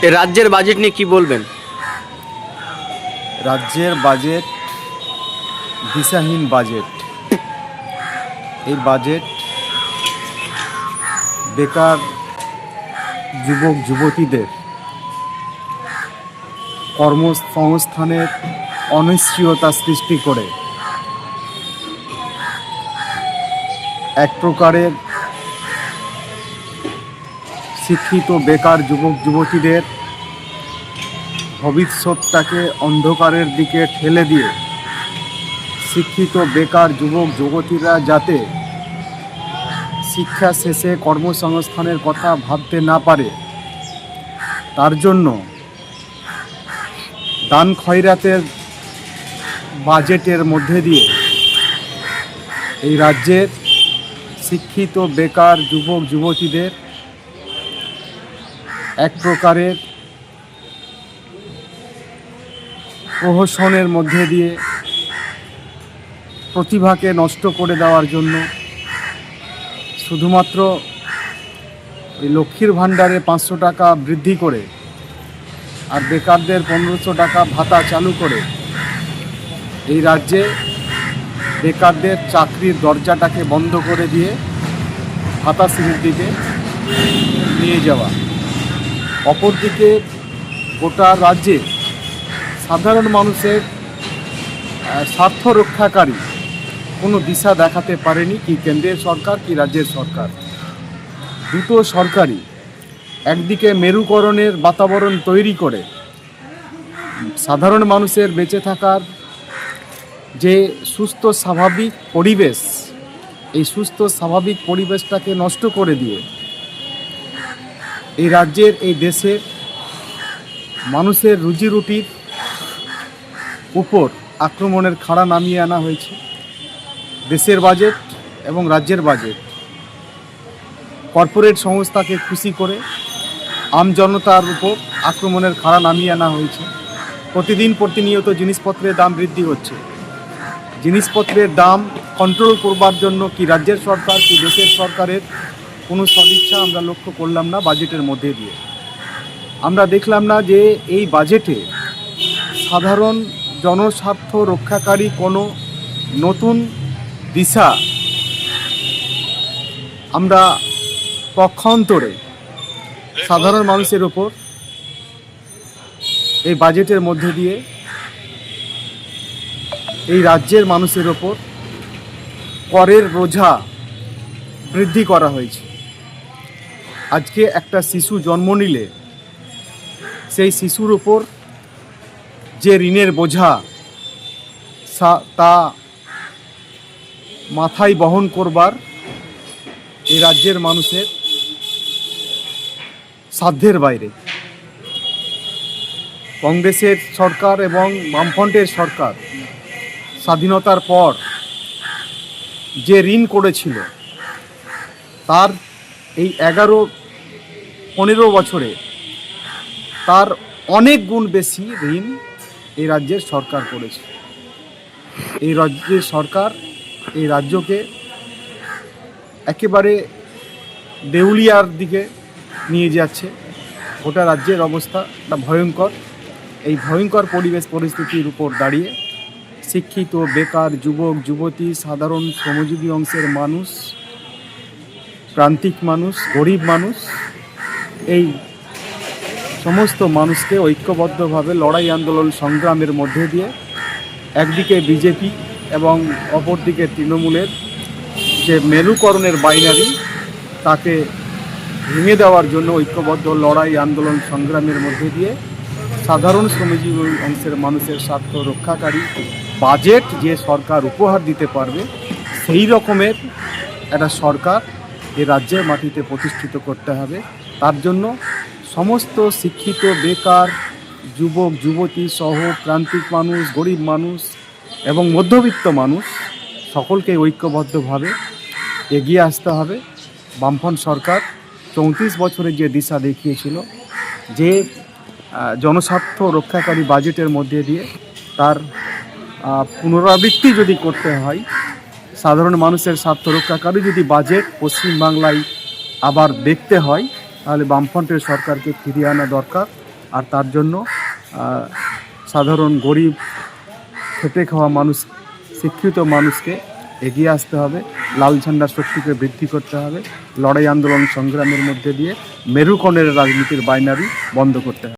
এ রাজ্যের বাজেট নিয়ে কি বলবেন? রাজ্যের বাজেট দিশাহীন বাজেট। এই বাজেট বেকার যুবক যুবতীদের কর্মসংস্থানের অনিশ্চয়তা সৃষ্টি করে এক প্রকারের শিক্ষিত বেকার যুবক যুবতীদের ভবিষ্যৎটাকে অন্ধকারের দিকে ঠেলে দিয়ে শিক্ষিত বেকার যুবক যুবতীরা যাতে শিক্ষা শেষে কর্মসংস্থানের কথা ভাবতে না পারে, তার জন্য দান খয়রাতের বাজেটের মধ্যে দিয়ে এই রাজ্যের শিক্ষিত বেকার যুবক যুবতীদের এক প্রকারের প্রহসনের মধ্যে দিয়ে প্রতিভাকে নষ্ট করে দেওয়ার জন্য শুধুমাত্র এই লক্ষ্মীর ভাণ্ডারে 500 টাকা বৃদ্ধি করে আর বেকারদের 1500 টাকা ভাতা চালু করে এই রাজ্যে বেকারদের চাকরির দরজাটাকে বন্ধ করে দিয়ে ভাতাশ্রীর দিকে নিয়ে যাওয়া। অপরদিকে গোটা রাজ্যে সাধারণ মানুষের স্বার্থ রক্ষাকারী কোনো দিশা দেখাতে পারেনি কি কেন্দ্রের সরকার কি রাজ্যের সরকার। দুটো সরকারই একদিকে মেরুকরণের বাতাবরণ তৈরি করে সাধারণ মানুষের বেঁচে থাকার যে সুস্থ স্বাভাবিক পরিবেশ, এই সুস্থ স্বাভাবিক পরিবেশটাকে নষ্ট করে দিয়ে এই রাজ্যের এই দেশের মানুষের রুজি রুটির উপর আক্রমণের খাড়া নামিয়ে আনা হয়েছে। দেশের বাজেট এবং রাজ্যের বাজেট কর্পোরেট সংস্থাকে খুশি করে আমজনতার উপর আক্রমণের খাড়া নামিয়ে আনা হয়েছে। প্রতিদিন প্রতিনিয়ত জিনিসপত্রের দাম বৃদ্ধি হচ্ছে। জিনিসপত্রের দাম কন্ট্রোল করবার জন্য কি রাজ্যের সরকার কি দেশের সরকারের কোনো সদিচ্ছা আমরা লক্ষ্য করলাম না বাজেটের মধ্যে দিয়ে। আমরা দেখলাম না যে এই বাজেটে সাধারণ জনস্বার্থ রক্ষাকারী কোনো নতুন দিশা আমরা পক্ষান্তরে সাধারণ মানুষের ওপর এই বাজেটের মধ্যে দিয়ে এই রাজ্যের মানুষের ওপর করের বোঝা বৃদ্ধি করা হয়েছে। আজকে একটা শিশু জন্ম নিলে সেই শিশুর উপর যে ঋণের বোঝা তা মাথায় বহন করবার এই রাজ্যের মানুষের সাধ্যের বাইরে। কংগ্রেসের সরকার এবং বামফ্রন্টের সরকার স্বাধীনতার পর যে ঋণ করেছিল তার এই 11-15 বছরে তার অনেক গুণ বেশি ঋণ এই রাজ্যের সরকার করেছে। এই রাজ্যের সরকার এই রাজ্যকে একেবারে দেউলিয়ার দিকে নিয়ে যাচ্ছে। গোটা রাজ্যের অবস্থাটা ভয়ঙ্কর। এই ভয়ঙ্কর পরিস্থিতির উপর দাঁড়িয়ে শিক্ষিত বেকার যুবক যুবতী সাধারণ শ্রমজীবী অংশের মানুষ, প্রান্তিক মানুষ, গরিব মানুষ, এই সমস্ত মানুষকে ঐক্যবদ্ধভাবে লড়াই আন্দোলন সংগ্রামের মধ্যে দিয়ে একদিকে বিজেপি এবং অপরদিকে তৃণমূলের যে মেরুকরণের বাইনারি তাকে ভেঙে দেওয়ার জন্য ঐক্যবদ্ধ লড়াই আন্দোলন সংগ্রামের মধ্যে দিয়ে সাধারণ শ্রমজীবী অংশের মানুষের স্বার্থ রক্ষাকারী বাজেট যে সরকার উপহার দিতে পারবে সেই রকমের একটা সরকার এ রাজ্যের মাটিতে প্রতিষ্ঠিত করতে হবে। তার জন্য সমস্ত শিক্ষিত বেকার যুবক যুবতী সহ প্রান্তিক মানুষ, গরিব মানুষ এবং মধ্যবিত্ত মানুষ সকলকে ঐক্যবদ্ধভাবে এগিয়ে আসতে হবে। বামফ্রন্ট সরকার 34 বছরে যে দিশা দেখিয়েছিল যে জনস্বার্থ রক্ষাকারী বাজেটের মধ্যে দিয়ে তার পুনরাবৃত্তি যদি করতে হয়, সাধারণ মানুষের স্বার্থ রক্ষাকারী যদি বাজেট পশ্চিমবাংলায় আবার দেখতে হয়, তাহলে বামফ্রন্টের সরকারকে ফিরিয়ে আনা দরকার। আর তার জন্য সাধারণ গরিব খেটে খাওয়া মানুষ, শিক্ষিত মানুষকে এগিয়ে আসতে হবে, লাল ঝান্ডার শক্তিকে বৃদ্ধি করতে হবে, লড়াই আন্দোলন সংগ্রামের মধ্যে দিয়ে মেরুকরণের রাজনীতির বাইনারি বন্ধ করতে হবে।